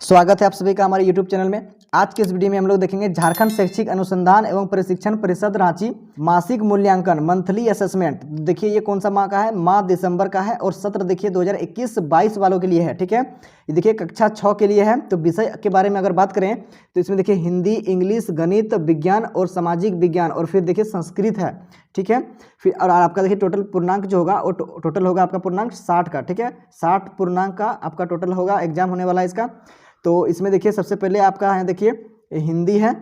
स्वागत है आप सभी का हमारे YouTube चैनल में। आज के इस वीडियो में हम लोग देखेंगे झारखंड शैक्षिक अनुसंधान एवं प्रशिक्षण परिषद रांची मासिक मूल्यांकन मंथली असेसमेंट। देखिए ये कौन सा माह का है, माह दिसंबर का है और सत्र देखिए 2021-22 वालों के लिए है। ठीक है, ये देखिए कक्षा 6 के लिए है। तो विषय के बारे में अगर बात करें तो इसमें देखिए हिंदी, इंग्लिश, गणित, विज्ञान और सामाजिक विज्ञान और फिर देखिए संस्कृत है। ठीक है, फिर और आपका देखिए टोटल पूर्णांक जो होगा वो टोटल होगा आपका पूर्णांक 60 का। ठीक है, 60 पूर्णांक का आपका टोटल होगा, एग्जाम होने वाला है इसका। तो इसमें देखिए सबसे पहले आपका है देखिए हिंदी है।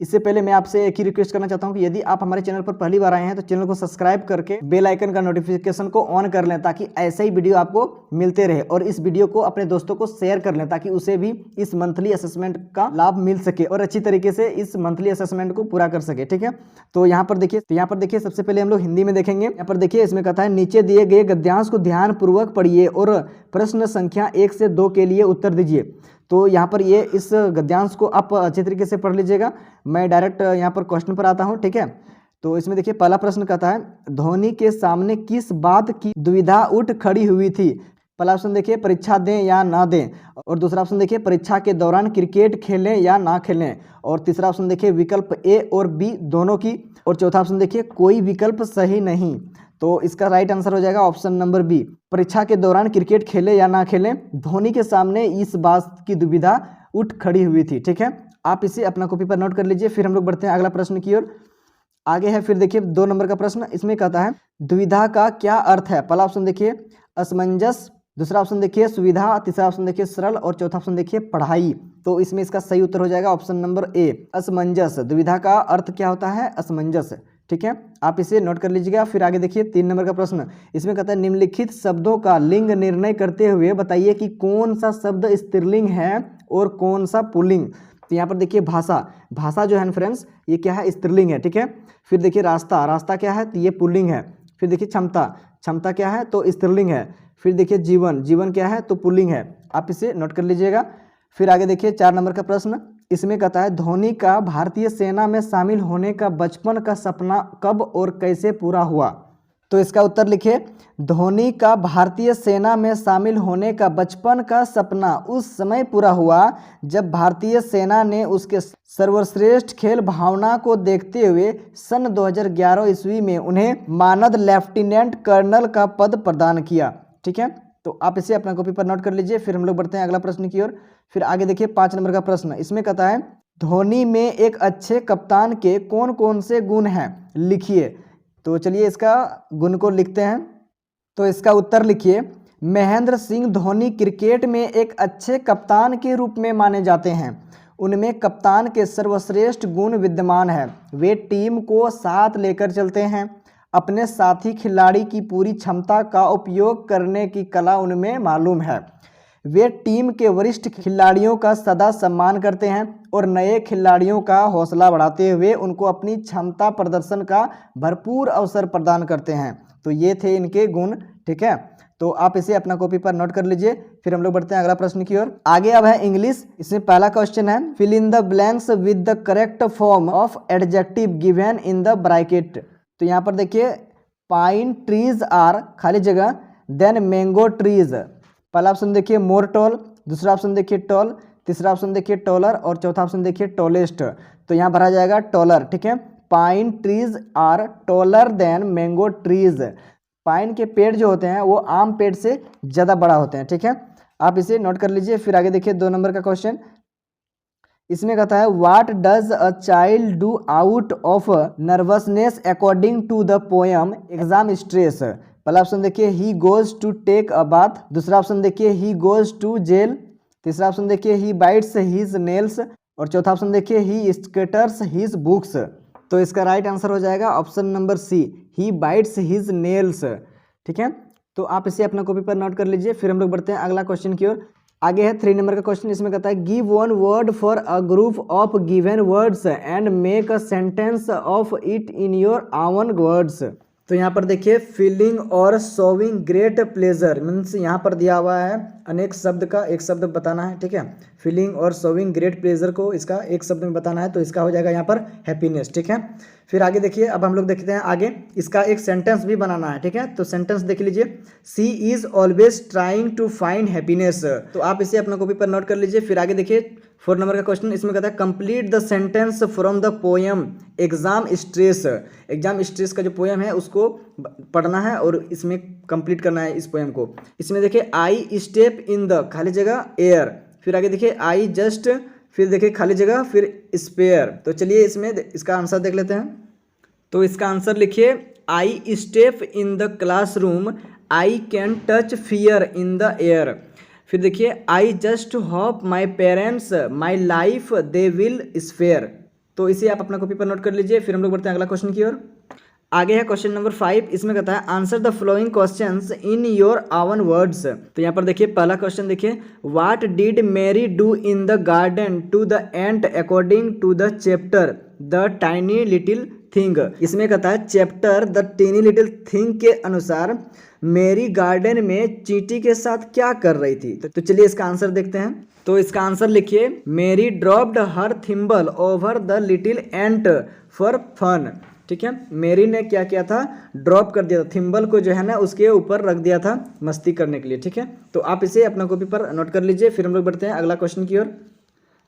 इससे पहले मैं आपसे एक ही रिक्वेस्ट करना चाहता हूं कि यदि आप हमारे चैनल पर पहली बार आए हैं तो चैनल को सब्सक्राइब करके बेल आइकन का नोटिफिकेशन को ऑन कर लें ताकि ऐसे ही वीडियो आपको मिलते रहे, और इस वीडियो को अपने दोस्तों को शेयर कर लें ताकि उसे भी इस मंथली असेसमेंट का लाभ मिल सके और अच्छी तरीके से इस मंथली असेसमेंट को पूरा कर सके। ठीक है, तो यहाँ पर देखिए सबसे पहले हम लोग हिंदी में देखेंगे। यहाँ पर देखिए इसमें कहता है नीचे दिए गए गद्यांश को ध्यान पूर्वक पढ़िए और प्रश्न संख्या 1 से 2 के लिए उत्तर दीजिए। तो यहाँ पर ये इस गद्यांश को आप अच्छे तरीके से पढ़ लीजिएगा। मैं डायरेक्ट यहाँ पर क्वेश्चन पर आता हूँ। ठीक है, तो इसमें देखिए पहला प्रश्न कहता है धोनी के सामने किस बात की दुविधा उठ खड़ी हुई थी। पहला ऑप्शन देखिए परीक्षा दें या ना दें, और दूसरा ऑप्शन देखिए परीक्षा के दौरान क्रिकेट खेलें या ना खेलें, और तीसरा ऑप्शन देखिए विकल्प ए और बी दोनों की, और चौथा ऑप्शन देखिए कोई विकल्प सही नहीं। तो इसका राइट आंसर हो जाएगा ऑप्शन नंबर बी, परीक्षा के दौरान क्रिकेट खेले या ना खेलें, धोनी के सामने इस बात की दुविधा उठ खड़ी हुई थी। ठीक है, आप इसे अपना कॉपी पर नोट कर लीजिए। फिर हम लोग बढ़ते हैं अगला प्रश्न की ओर। आगे है फिर देखिए 2 नंबर का प्रश्न। इसमें कहता है दुविधा का क्या अर्थ है। पहला ऑप्शन देखिए असमंजस, दूसरा ऑप्शन देखिए सुविधा, तीसरा ऑप्शन देखिए सरल, और चौथा ऑप्शन देखिए पढ़ाई। तो इसमें इसका सही उत्तर हो जाएगा ऑप्शन नंबर ए, असमंजस। दुविधा का अर्थ क्या होता है, असमंजस। ठीक है, आप इसे नोट कर लीजिएगा। फिर आगे देखिए 3 नंबर का प्रश्न। इसमें कहता है निम्नलिखित शब्दों का लिंग निर्णय करते हुए बताइए कि कौन सा शब्द स्त्रीलिंग है और कौन सा पुल्लिंग। तो यहाँ पर देखिए भाषा जो है ना फ्रेंड्स, ये क्या है, स्त्रीलिंग है। ठीक है, फिर देखिए रास्ता क्या है, तो ये पुल्लिंग है। फिर देखिए क्षमता क्या है, तो स्त्रीलिंग है। फिर देखिए जीवन क्या है, तो पुल्लिंग है। आप इसे नोट कर लीजिएगा। फिर आगे देखिए 4 नंबर का प्रश्न। इसमें कहता है धोनी का भारतीय सेना में शामिल होने का बचपन का सपना कब और कैसे पूरा हुआ। तो इसका उत्तर लिखिए, धोनी का भारतीय सेना में शामिल होने का बचपन का सपना उस समय पूरा हुआ जब भारतीय सेना ने उसके सर्वश्रेष्ठ खेल भावना को देखते हुए सन 2011 ईस्वी में उन्हें मानद लेफ्टिनेंट कर्नल का पद प्रदान किया। ठीक है, तो आप इसे अपना कॉपी पर नोट कर लीजिए। फिर हम लोग बढ़ते हैं अगला प्रश्न की ओर। फिर आगे देखिए 5 नंबर का प्रश्न। इसमें कहता है धोनी में एक अच्छे कप्तान के कौन कौन से गुण हैं, लिखिए। तो चलिए इसका गुण को लिखते हैं। तो इसका उत्तर लिखिए, महेंद्र सिंह धोनी क्रिकेट में एक अच्छे कप्तान के रूप में माने जाते हैं। उनमें कप्तान के सर्वश्रेष्ठ गुण विद्यमान है। वे टीम को साथ लेकर चलते हैं। अपने साथी खिलाड़ी की पूरी क्षमता का उपयोग करने की कला उनमें मालूम है। वे टीम के वरिष्ठ खिलाड़ियों का सदा सम्मान करते हैं और नए खिलाड़ियों का हौसला बढ़ाते हुए उनको अपनी क्षमता प्रदर्शन का भरपूर अवसर प्रदान करते हैं। तो ये थे इनके गुण। ठीक है, तो आप इसे अपना कॉपी पर नोट कर लीजिए। फिर हम लोग बढ़ते हैं अगला प्रश्न की ओर। आगे अब है इंग्लिश। इसमें पहला क्वेश्चन है fill in the blanks with the correct form of adjective given in the bracket. तो यहाँ पर देखिए पाइन ट्रीज आर खाली जगह देन मैंगो ट्रीज। पहला ऑप्शन देखिए मोर टॉल, दूसरा ऑप्शन देखिए टॉल, तीसरा ऑप्शन देखिए टॉलर, और चौथा ऑप्शन देखिए टॉलेस्ट। तो यहाँ भरा जाएगा टॉलर। ठीक है, pine trees are taller than mango trees. Pine के पेड़ जो होते हैं वो आम पेड़ से ज़्यादा बड़ा होते हैं। ठीक है, आप इसे नोट कर लीजिए। फिर आगे देखिए 2 नंबर का क्वेश्चन। इसमें कहता है what does a child do out of nervousness according to the poem exam stress. पहला ऑप्शन देखिए he goes to take a bath, दूसरा ऑप्शन देखिए ही गोज टू जेल, तीसरा ऑप्शन देखिए ही बाइट्स हिज नेल्स, और चौथा option देखिए ही skaters his books. तो इसका राइट आंसर हो जाएगा ऑप्शन नंबर सी, ही बाइट्स हिज नेल्स। ठीक है, तो आप इसे अपना कॉपी पर नोट कर लीजिए। फिर हम लोग बढ़ते हैं अगला क्वेश्चन की ओर। आगे है 3 नंबर का क्वेश्चन। इसमें कहता है give one word for a group of given words and make a sentence of it in your own words. तो यहाँ पर देखिए फीलिंग और शोविंग ग्रेट प्लेजर मीन्स यहाँ पर दिया हुआ है अनेक शब्द का एक शब्द बताना है, ठीक है। फीलिंग और शोविंग ग्रेट प्लेजर को इसका एक शब्द में बताना है, तो इसका हो जाएगा यहाँ पर हैप्पीनेस, ठीक है। फिर आगे देखिए, अब हम लोग देखते हैं आगे, इसका एक सेंटेंस भी बनाना है, ठीक है। तो सेंटेंस देख लीजिए, she is always trying to find happiness. तो आप इसे अपना कॉपी पर नोट कर लीजिए। फिर आगे देखिए 4 नंबर का क्वेश्चन, इसमें कहता है complete the sentence from the poem exam stress. Exam stress का जो पोएम है उसको पढ़ना है और इसमें कंप्लीट करना है इस पोएम को। इसमें देखिए आई स्टेप इन द खाली जगह एयर, फिर आगे देखिए आई जस्ट, फिर देखिए खाली जगह, फिर स्पेयर। तो चलिए इसमें इसका आंसर देख लेते हैं। तो इसका आंसर लिखिए, I step in the classroom, I can touch fear in the air. फिर देखिए, I just hope my parents my life they will spare. तो इसे आप अपना कॉपी पर नोट कर लीजिए। फिर हम लोग बढ़ते हैं अगला क्वेश्चन की ओर। आगे है क्वेश्चन नंबर 5, इसमें कहता है answer the following questions in your own words. तो यहाँ पर देखिए पहला क्वेश्चन देखिए, what did Mary do in the garden to the ant according to the chapter the tiny little thing. इसमें कहता है chapter the tiny little thing के अनुसार मेरी गार्डन में चींटी के साथ क्या कर रही थी। तो चलिए इसका आंसर देखते हैं। तो इसका आंसर लिखिए, Mary dropped her thimble over the little ant for fun. ठीक है, मेरी ने क्या किया था, ड्रॉप कर दिया था, थिम्बल को जो है ना उसके ऊपर रख दिया था मस्ती करने के लिए। ठीक है, तो आप इसे अपना कॉपी पर नोट कर लीजिए। फिर हम लोग बढ़ते हैं अगला क्वेश्चन की ओर।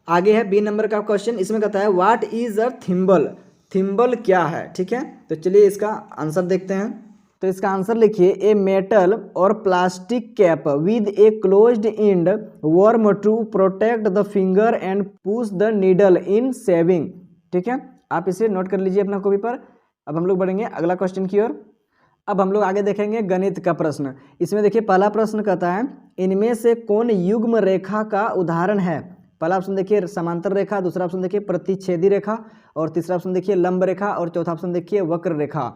आगे है बी नंबर का क्वेश्चन, इसमें कहता है what is a thimble. Thimble क्या है। ठीक है, तो चलिए इसका आंसर देखते हैं। तो इसका आंसर लिखिए, ए मेटल और plastic cap with a closed end worn to protect the finger and push the needle in sewing. ठीक है, आप इसे नोट कर लीजिए अपना कॉपी पर। अब हम लोग बढ़ेंगे अगला क्वेश्चन की ओर। अब हम लोग आगे देखेंगे गणित का प्रश्न। इसमें देखिए पहला प्रश्न कहता है, इनमें से कौन युग्म रेखा का उदाहरण है। पहला ऑप्शन देखिए समांतर रेखा, दूसरा ऑप्शन देखिए प्रतिच्छेदी रेखा, और तीसरा ऑप्शन देखिए लंब रेखा, और चौथा ऑप्शन देखिए वक्र रेखा।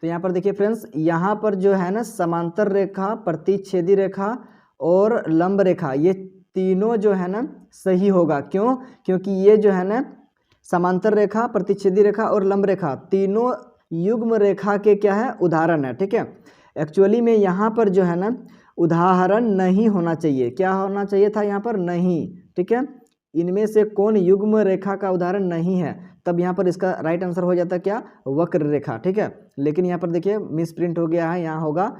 तो यहाँ पर देखिए फ्रेंड्स, यहाँ पर जो है ना समांतर रेखा, प्रतिच्छेदी रेखा और लंब रेखा, ये तीनों जो है ना सही होगा। क्यों? क्योंकि ये जो है ना समांतर रेखा, प्रतिच्छेदी रेखा और लंब रेखा तीनों युग्म रेखा के क्या है, उदाहरण है। ठीक है, एक्चुअली में यहाँ पर जो है ना उदाहरण नहीं होना चाहिए। क्या होना चाहिए था यहाँ पर, नहीं। ठीक है, इनमें से कौन युग्म रेखा का उदाहरण नहीं है, तब यहाँ पर इसका राइट आंसर हो जाता क्या, वक्र रेखा। ठीक है, लेकिन यहाँ पर देखिए मिस प्रिंट हो गया है, यहाँ होगा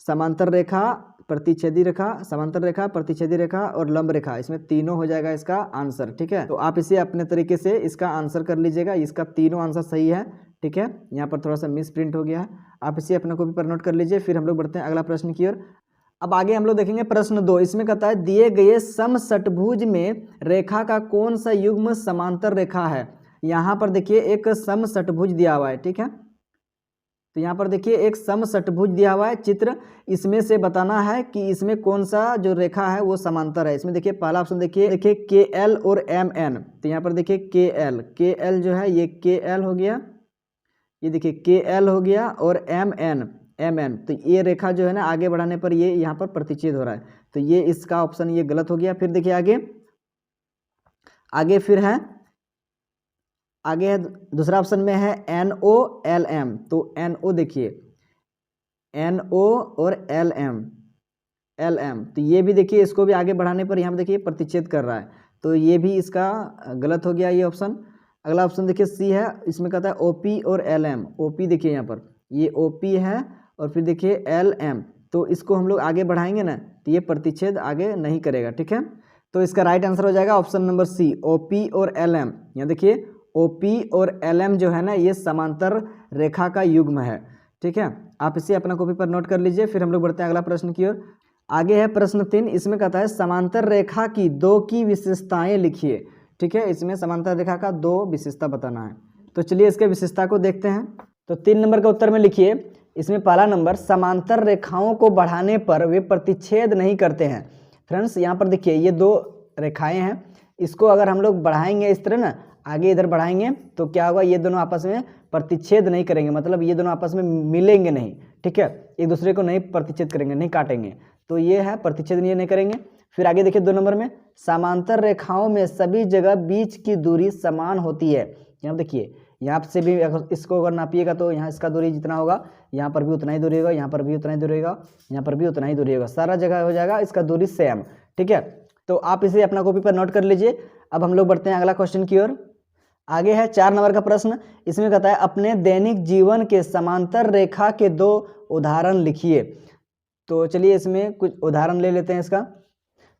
समांतर रेखा, प्रतिच्छेदी रेखा, समांतर रेखा, प्रतिच्छेदी रेखा और लंब रेखा, इसमें तीनों हो जाएगा इसका आंसर। ठीक है, तो आप इसे अपने तरीके से इसका आंसर कर लीजिएगा, इसका तीनों आंसर सही है। ठीक है, यहाँ पर थोड़ा सा मिस प्रिंट हो गया है, आप इसे अपने कॉपी पर नोट कर लीजिए। फिर हम लोग बढ़ते हैं अगला प्रश्न की ओर। अब आगे हम लोग देखेंगे प्रश्न 2, इसमें कहता है दिए गए समषटभुज में रेखा का कौन सा युग्म समांतर रेखा है। यहाँ पर देखिए एक समषटभुज दिया हुआ है। ठीक है, तो यहाँ पर देखिए एक समषटभुज दिया हुआ है चित्र, इसमें से बताना है कि इसमें कौन सा जो रेखा है वो समांतर है। इसमें देखिए पहला ऑप्शन देखिए के एल और एम एन। तो यहाँ पर देखिए के एल जो है ये के एल हो गया, ये देखिए के एल हो गया, और एम एन, तो ये रेखा जो है ना आगे बढ़ाने पर ये यहाँ पर प्रतिच्छेद हो रहा है, तो ये इसका ऑप्शन ये गलत हो गया। फिर देखिए आगे फिर है दूसरा ऑप्शन में है NO-LM। तो NO देखिए NO और LM, तो ये भी देखिए इसको भी आगे बढ़ाने पर यहाँ पर देखिए प्रतिच्छेद कर रहा है, तो ये भी इसका गलत हो गया ये ऑप्शन। अगला ऑप्शन देखिए C है, इसमें कहता है OP और LM। OP देखिए यहाँ पर ये OP है, और फिर देखिए LM, तो इसको हम लोग आगे बढ़ाएंगे ना तो ये प्रतिच्छेद आगे नहीं करेगा। ठीक है, तो इसका राइट आंसर हो जाएगा ऑप्शन नंबर C, OP और LM। यहाँ देखिए OP और LM जो है ना ये समांतर रेखा का युग्म है। ठीक है, आप इसे अपना कॉपी पर नोट कर लीजिए। फिर हम लोग बढ़ते हैं अगला प्रश्न की ओर। आगे है प्रश्न 3, इसमें कहता है समांतर रेखा की 2 की विशेषताएं लिखिए। ठीक है, इसमें समांतर रेखा का 2 विशेषता बताना है। तो चलिए इसके विशेषता को देखते हैं। तो 3 नंबर का उत्तर में लिखिए, इसमें पहला नंबर, समांतर रेखाओं को बढ़ाने पर वे प्रतिच्छेद नहीं करते हैं। फ्रेंड्स यहाँ पर देखिए ये 2 रेखाएं हैं, इसको अगर हम लोग बढ़ाएंगे इस तरह ना, आगे इधर बढ़ाएंगे तो क्या होगा, ये दोनों आपस में प्रतिच्छेद नहीं करेंगे, मतलब ये दोनों आपस में मिलेंगे नहीं। ठीक है, एक दूसरे को नहीं प्रतिच्छेद करेंगे, नहीं काटेंगे, तो ये है प्रतिच्छेद ये नहीं करेंगे। फिर आगे देखिए 2 नंबर में, समांतर रेखाओं में सभी जगह बीच की दूरी समान होती है। यहाँ देखिए यहाँ से भी इसको अगर नापिएगा तो यहाँ इसका दूरी जितना होगा यहाँ पर भी उतना ही दूरी होगा, यहाँ पर भी उतना ही दूरी होगा, यहाँ पर भी उतना ही दूरी होगा, सारा जगह हो जाएगा इसका दूरी सेम। ठीक है, तो आप इसे अपना कॉपी पर नोट कर लीजिए। अब हम लोग बढ़ते हैं अगला क्वेश्चन की ओर। आगे है 4 नंबर का प्रश्न। इसमें कहता है अपने दैनिक जीवन के समांतर रेखा के 2 उदाहरण लिखिए। तो चलिए इसमें कुछ उदाहरण ले लेते हैं इसका।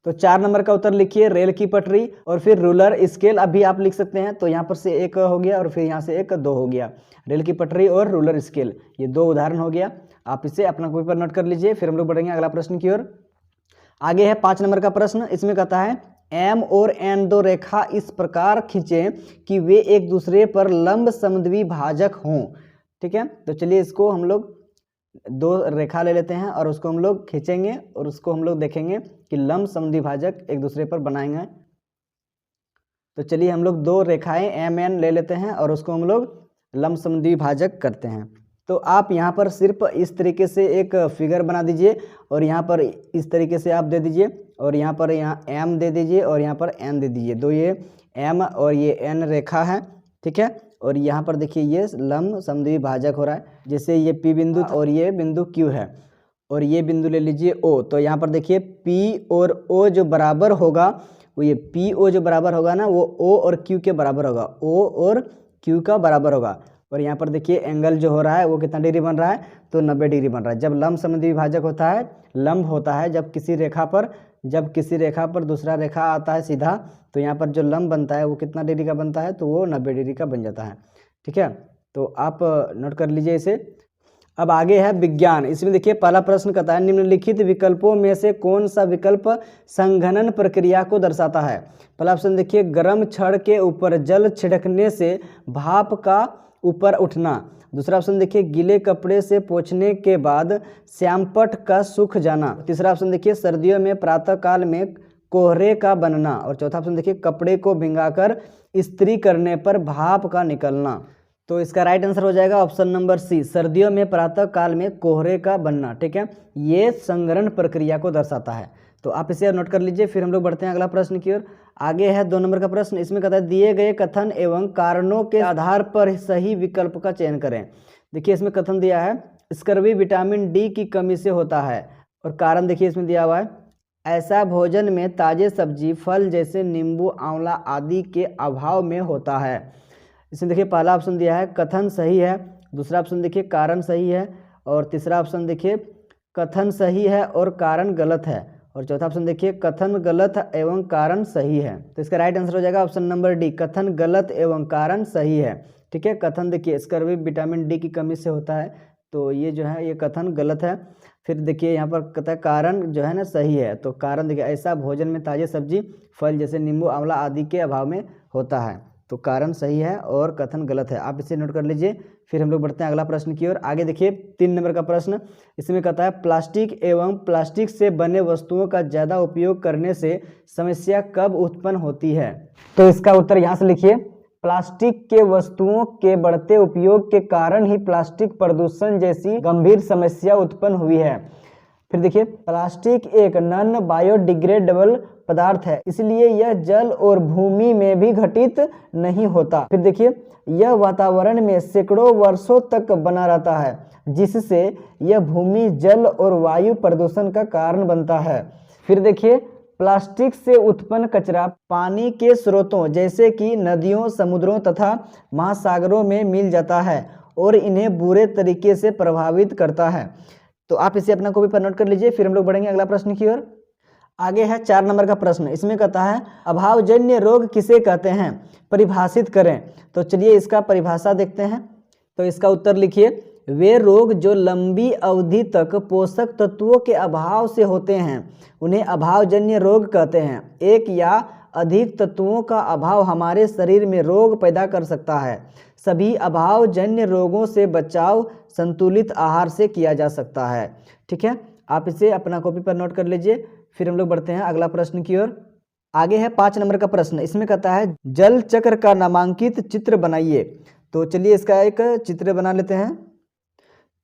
तो 4 नंबर का उत्तर लिखिए, रेल की पटरी और फिर रूलर स्केल। अभी आप लिख सकते हैं, तो यहाँ पर से एक हो गया और फिर यहाँ से एक 2 हो गया। रेल की पटरी और रूलर स्केल, ये 2 उदाहरण हो गया। आप इसे अपना कॉपी पर नोट कर लीजिए। फिर हम लोग बढ़ेंगे अगला प्रश्न की ओर। आगे है 5 नंबर का प्रश्न। इसमें कहता है एम और एन 2 रेखा इस प्रकार खींचें कि वे एक दूसरे पर लंब समद्विभाजक हों। ठीक है, तो चलिए इसको हम लोग 2 रेखा ले लेते हैं और उसको हम लोग खींचेंगे और उसको हम लोग देखेंगे कि लंब समद्विभाजक एक दूसरे पर बनाएंगे। तो चलिए हम लोग 2 रेखाएं एम एन ले लेते हैं और उसको हम लोग लंब समद्विभाजक करते हैं। तो आप यहाँ पर सिर्फ इस तरीके से एक फिगर बना दीजिए और यहाँ पर इस तरीके से आप दे दीजिए और यहाँ पर एम दे दीजिए और यहाँ पर एन दे दीजिए। 2 ये एम और ये एन रेखा है। ठीक है, और यहाँ पर देखिए ये लंब समद्विभाजक हो रहा है। जैसे ये पी बिंदु और ये बिंदु क्यू है और ये बिंदु ले लीजिए ओ। तो यहाँ पर देखिए पी और ओ जो बराबर होगा, वो ये पी ओ जो बराबर होगा ना, वो ओ और क्यू के बराबर होगा, ओ और क्यू का बराबर होगा। और यहाँ पर देखिए एंगल जो हो रहा है वो कितना डिग्री बन रहा है, तो 90 डिग्री बन रहा है। जब लंब समद्विभाजक होता है, लंब होता है जब किसी रेखा पर दूसरा रेखा आता है सीधा, तो यहाँ पर जो लंब बनता है वो कितना डिग्री का बनता है, तो वो 90 डिग्री का बन जाता है। ठीक है, तो आप नोट कर लीजिए इसे। अब आगे है विज्ञान। इसमें देखिए पहला प्रश्न कहता है निम्नलिखित विकल्पों में से कौन सा विकल्प संघनन प्रक्रिया को दर्शाता है। पहला ऑप्शन देखिए, गर्म छड़ के ऊपर जल छिड़कने से भाप का ऊपर उठना। दूसरा ऑप्शन देखिए, गीले कपड़े से पोंछने के बाद श्यामपट्ट का सूख जाना। तीसरा ऑप्शन देखिए, सर्दियों में प्रातः काल में कोहरे का बनना। और चौथा ऑप्शन देखिए, कपड़े को भिंगाकर इस्त्री करने पर भाप का निकलना। तो इसका राइट आंसर हो जाएगा ऑप्शन नंबर सी, सर्दियों में प्रातः काल में कोहरे का बनना। ठीक है, ये संघनन प्रक्रिया को दर्शाता है। तो आप इसे नोट कर लीजिए। फिर हम लोग बढ़ते हैं अगला प्रश्न की ओर। आगे है 2 नंबर का प्रश्न। इसमें कहता है दिए गए कथन एवं कारणों के आधार पर सही विकल्प का चयन करें। देखिए इसमें कथन दिया है स्कर्वी विटामिन डी की कमी से होता है, और कारण देखिए इसमें दिया हुआ है ऐसा भोजन में ताजे सब्जी फल जैसे नींबू आंवला आदि के अभाव में होता है। इसमें देखिए पहला ऑप्शन दिया है कथन सही है, दूसरा ऑप्शन देखिए कारण सही है, और तीसरा ऑप्शन देखिए कथन सही है और कारण गलत है, और चौथा ऑप्शन देखिए कथन गलत एवं कारण सही है। तो इसका राइट आंसर हो जाएगा ऑप्शन नंबर डी, कथन गलत एवं कारण सही है। ठीक है, कथन देखिए स्कर्वी विटामिन डी की कमी से होता है, तो ये जो है ये कथन गलत है। फिर देखिए यहाँ पर कहता है कारण जो है ना सही है, तो कारण देखिए ऐसा भोजन में ताजे सब्जी फल जैसे नींबू आंवला आदि के अभाव में होता है, तो कारण सही है और कथन गलत है। आप इसे नोट कर लीजिए। फिर हम लोग बढ़ते हैं अगला प्रश्न की ओर। आगे देखिए 3 नंबर का प्रश्न। इसमें कहता है प्लास्टिक एवं प्लास्टिक से बने वस्तुओं का ज़्यादा उपयोग करने से समस्या कब उत्पन्न होती है। तो इसका उत्तर यहाँ से लिखिए, प्लास्टिक के वस्तुओं के बढ़ते उपयोग के कारण ही प्लास्टिक प्रदूषण जैसी गंभीर समस्या उत्पन्न हुई है। फिर देखिए प्लास्टिक एक नॉन बायोडिग्रेडेबल पदार्थ है, इसलिए यह जल और भूमि में भी घटित नहीं होता। फिर देखिए यह वातावरण में सैकड़ों वर्षों तक बना रहता है, जिससे यह भूमि जल और वायु प्रदूषण का कारण बनता है। फिर देखिए प्लास्टिक से उत्पन्न कचरा पानी के स्रोतों जैसे कि नदियों समुद्रों तथा महासागरों में मिल जाता है और इन्हें बुरे तरीके से प्रभावित करता है। तो आप इसे अपना कॉपी पर नोट कर लीजिए। फिर हम लोग बढ़ेंगे अगला प्रश्न की ओर। आगे है 4 नंबर का प्रश्न। इसमें कहता है अभावजन्य रोग किसे कहते हैं, परिभाषित करें। तो चलिए इसका परिभाषा देखते हैं। तो इसका उत्तर लिखिए, वे रोग जो लंबी अवधि तक पोषक तत्वों के अभाव से होते हैं उन्हें अभावजन्य रोग कहते हैं। एक या अधिक तत्वों का अभाव हमारे शरीर में रोग पैदा कर सकता है। सभी अभावजन्य रोगों से बचाव संतुलित आहार से किया जा सकता है। ठीक है, आप इसे अपना कॉपी पर नोट कर लीजिए। फिर हम लोग बढ़ते हैं अगला प्रश्न की ओर। आगे है 5 नंबर का प्रश्न। इसमें कहता है जल चक्र का नामांकित चित्र बनाइए। तो चलिए इसका एक चित्र बना लेते हैं।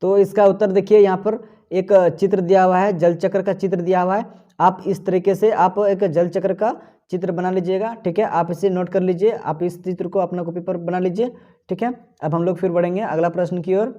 तो इसका उत्तर देखिए, यहाँ पर एक चित्र दिया हुआ है, जल चक्र का चित्र दिया हुआ है। आप इस तरीके से आप एक जल चक्र का चित्र बना लीजिएगा, ठीक है। आप इसे नोट कर लीजिए, आप इस चित्र को अपना कॉपी पर बना लीजिए, ठीक है। अब हम लोग फिर बढ़ेंगे अगला प्रश्न की ओर।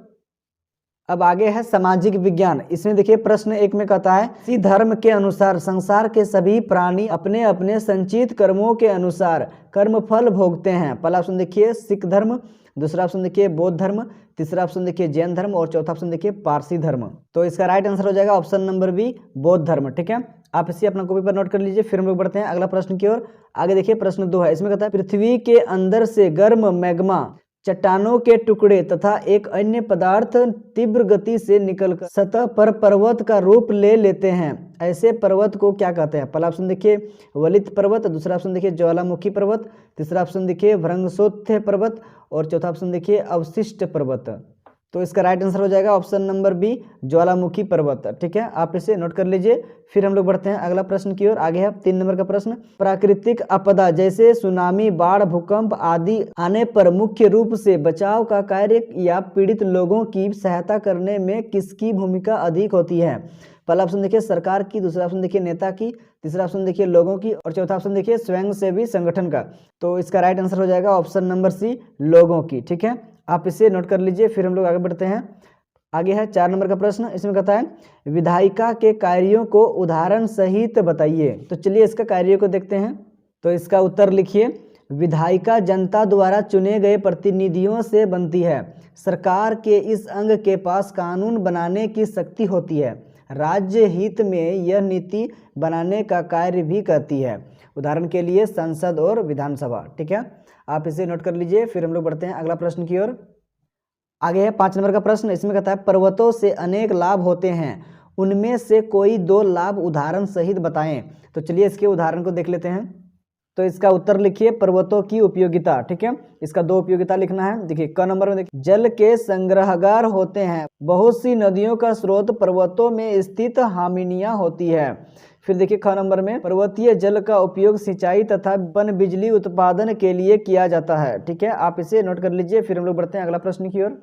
अब आगे है सामाजिक विज्ञान। इसमें देखिए प्रश्न 1 में कहता है, इसी धर्म के अनुसार संसार के सभी प्राणी अपने अपने संचित कर्मों के अनुसार कर्मफल भोगते हैं। पहला ऑप्शन देखिए सिख धर्म, दूसरा ऑप्शन देखिए बौद्ध धर्म, तीसरा ऑप्शन देखिए जैन धर्म और चौथा ऑप्शन देखिए पारसी धर्म। तो इसका राइट आंसर हो जाएगा ऑप्शन नंबर बी, बौद्ध धर्म, ठीक है। आप इसे अपना कॉपी पर नोट कर लीजिए। फिर हम लोग बढ़ते हैं अगला प्रश्न की ओर। आगे देखिए प्रश्न 2 है। इसमें कहता है, पृथ्वी के अंदर से गर्म मैग्मा, चट्टानों के टुकड़े तथा एक अन्य पदार्थ तीव्र गति से निकलकर सतह पर पर्वत का रूप ले लेते हैं। ऐसे पर्वत को क्या कहते हैं? पहला ऑप्शन देखिए वलित पर्वत, दूसरा ऑप्शन देखिए ज्वालामुखी पर्वत, तीसरा ऑप्शन देखिए भ्रंगशोत्थ पर्वत और चौथा ऑप्शन देखिए अवशिष्ट पर्वत। तो इसका राइट आंसर हो जाएगा ऑप्शन नंबर बी, ज्वालामुखी पर्वत, ठीक है। आप इसे नोट कर लीजिए। फिर हम लोग बढ़ते हैं अगला प्रश्न की ओर। आगे है 3 नंबर का प्रश्न, प्राकृतिक आपदा जैसे सुनामी, बाढ़, भूकंप आदि आने पर मुख्य रूप से बचाव का कार्य या पीड़ित लोगों की सहायता करने में किसकी भूमिका अधिक होती है? पहला ऑप्शन देखिए सरकार की, दूसरा ऑप्शन देखिए नेता की, तीसरा ऑप्शन देखिए लोगों की और चौथा ऑप्शन देखिए स्वयंसेवी संगठन का। तो इसका राइट आंसर हो जाएगा ऑप्शन नंबर सी, लोगों की, ठीक है। आप इसे नोट कर लीजिए। फिर हम लोग आगे बढ़ते हैं। आगे है 4 नंबर का प्रश्न। इसमें कहता है, विधायिका के कार्यों को उदाहरण सहित बताइए। तो चलिए इसका कार्यों को देखते हैं। तो इसका उत्तर लिखिए, विधायिका जनता द्वारा चुने गए प्रतिनिधियों से बनती है। सरकार के इस अंग के पास कानून बनाने की शक्ति होती है। राज्य हित में यह नीति बनाने का कार्य भी करती है। उदाहरण के लिए संसद और विधानसभा, ठीक है। आप इसे नोट कर लीजिए। फिर हम लोग बढ़ते हैं अगला प्रश्न की ओर। आगे है 5 नंबर का प्रश्न। इसमें कहता है, पर्वतों से अनेक लाभ होते हैं, उनमें से कोई 2 लाभ उदाहरण सहित बताएं। तो चलिए इसके उदाहरण को देख लेते हैं। तो इसका उत्तर लिखिए, पर्वतों की उपयोगिता, ठीक है। इसका 2 उपयोगिता लिखना है। देखिए क नंबर में देखिए, जल के संग्रहगार होते हैं। बहुत सी नदियों का स्रोत पर्वतों में स्थित हामिनियां होती है। फिर देखिए ख नंबर में, पर्वतीय जल का उपयोग सिंचाई तथा पन बिजली उत्पादन के लिए किया जाता है, ठीक है। आप इसे नोट कर लीजिए। फिर हम लोग बढ़ते हैं अगला प्रश्न की ओर।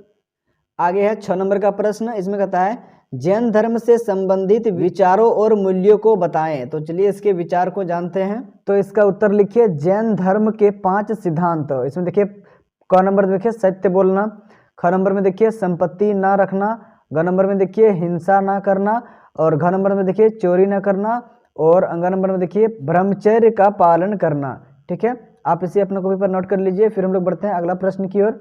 आगे है 6 नंबर का प्रश्न। इसमें कहता है, जैन धर्म से संबंधित विचारों और मूल्यों को बताएं। तो चलिए इसके विचार को जानते हैं। तो इसका उत्तर लिखिए, जैन धर्म के 5 सिद्धांत। इसमें देखिए क नंबर में देखिए सत्य बोलना, ख नंबर में देखिए संपत्ति ना रखना, ग नंबर में देखिए हिंसा ना करना और घ नंबर में देखिए चोरी ना करना और अंग नंबर में देखिए ब्रह्मचर्य का पालन करना, ठीक है। आप इसे अपने कॉपी पर नोट कर लीजिए। फिर हम लोग बढ़ते हैं अगला प्रश्न की ओर।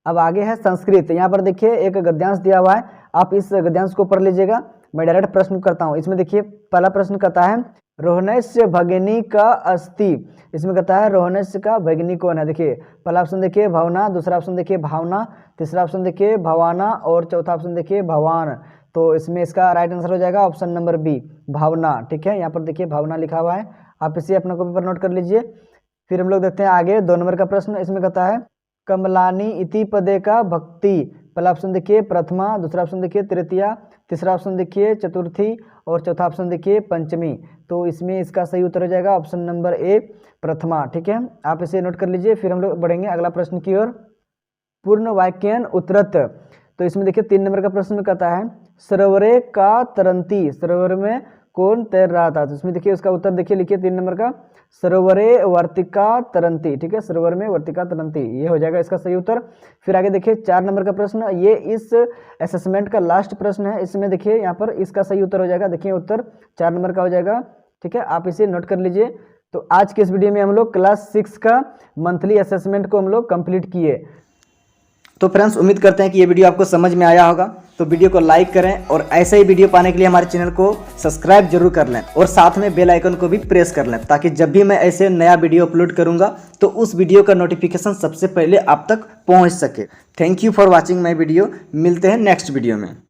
अब आगे है संस्कृत। यहाँ पर देखिए एक गद्यांश दिया हुआ है, आप इस गद्यांश को पढ़ लीजिएगा। मैं डायरेक्ट प्रश्न करता हूँ। इसमें देखिए पहला प्रश्न कहता है, रोहनस्य भगिनी का अस्ति। इसमें कहता है रोहनस्य का भगिनी कौन है? देखिए पहला ऑप्शन देखिए भावना, दूसरा ऑप्शन देखिए भावना, तीसरा ऑप्शन देखिए भवाना और चौथा ऑप्शन देखिए भवान। तो इसमें इसका राइट आंसर हो जाएगा ऑप्शन नंबर बी, भावना, ठीक है। यहाँ पर देखिए भावना लिखा हुआ है, आप इसे अपना कॉपी पर नोट कर लीजिए। फिर हम लोग देखते हैं आगे 2 नंबर का प्रश्न। इसमें कहता है, कमलानी इति पदे का भक्ति। पहला ऑप्शन देखिए प्रथमा, दूसरा ऑप्शन देखिए तृतीया, तीसरा ऑप्शन देखिए चतुर्थी और चौथा ऑप्शन देखिए पंचमी। तो इसमें इसका सही उत्तर हो जाएगा ऑप्शन नंबर ए, प्रथमा, ठीक है। आप इसे नोट कर लीजिए। फिर हम लोग बढ़ेंगे अगला प्रश्न की ओर। पूर्ण वाक्यन उत्तरत। तो इसमें देखिए 3 नंबर का प्रश्न में कहता है, सरोवरे का तरंती, सरोवर में कौन तैर रहा था? तो इसमें देखिए उसका उत्तर देखिए लिखिए 3 नंबर का, सरोवरे वर्तिका तरंती, ठीक है। सरोवर में वर्तिका तरंती, ये हो जाएगा इसका सही उत्तर। फिर आगे देखिए 4 नंबर का प्रश्न, ये इस असेसमेंट का लास्ट प्रश्न है। इसमें देखिए यहाँ पर इसका सही उत्तर हो जाएगा, देखिए उत्तर 4 नंबर का हो जाएगा, ठीक है। आप इसे नोट कर लीजिए। तो आज के इस वीडियो में हम लोग क्लास 6 का मंथली असेसमेंट को हम लोग कंप्लीट किए। तो फ्रेंड्स उम्मीद करते हैं कि ये वीडियो आपको समझ में आया होगा। तो वीडियो को लाइक करें और ऐसे ही वीडियो पाने के लिए हमारे चैनल को सब्सक्राइब जरूर कर लें और साथ में बेल आइकन को भी प्रेस कर लें, ताकि जब भी मैं ऐसे नया वीडियो अपलोड करूंगा तो उस वीडियो का नोटिफिकेशन सबसे पहले आप तक पहुंच सके। Thank you for watching my video. मिलते हैं नेक्स्ट वीडियो में।